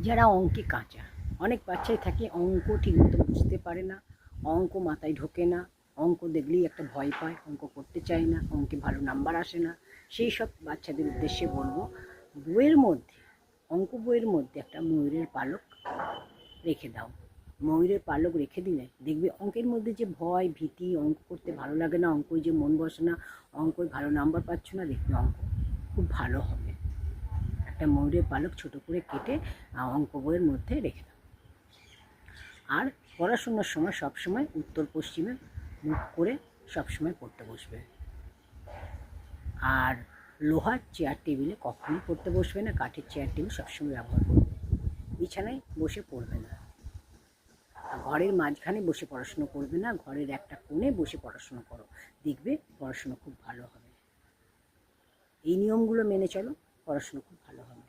যারা অঙ্কে কাঁচা, অনেক বাচ্চাই থাকে অঙ্ক ঠিকমতো বুঝতে পারে না, অঙ্ক মাথায় ঢোকে না, অঙ্ক দেখলেই একটা ভয় পায়, অঙ্ক করতে চায় না, অঙ্কে ভালো নাম্বার আসে না। সেই সব বাচ্চাদের উদ্দেশ্যে বলবো, বইয়ের মধ্যে, অঙ্ক বইয়ের মধ্যে একটা ময়ূরের পালক রেখে দাও। ময়ূরের পালক রেখে দিলে দেখবে অঙ্কের মধ্যে যে ভয় ভীতি, অঙ্ক করতে ভালো লাগে না, অঙ্কই যে মন বসে না, অঙ্কই ভালো নাম্বার পাচ্ছ না, দেখবে অঙ্ক খুব ভালো হবে। একটা ময়ূরের পালক ছোট করে কেটে অঙ্ক বইয়ের মধ্যে রেখে দাও। আর পড়াশোনার সময় সবসময় উত্তর পশ্চিমে মুখ করে সবসময় পড়তে বসবে। আর লোহার চেয়ার টেবিলে কখনোই পড়তে বসবে না, কাঠের চেয়ার টেবিল সবসময় ব্যবহার করবে। বিছানায় বসে পড়বে না, ঘরের মাঝখানে বসে পড়াশুনো করবে না, ঘরের একটা কোণে বসে পড়াশুনো করো, দেখবে পড়াশুনো খুব ভালো হবে। এই নিয়মগুলো মেনে চলো, পড়াশুনো খুব ভালো হবে।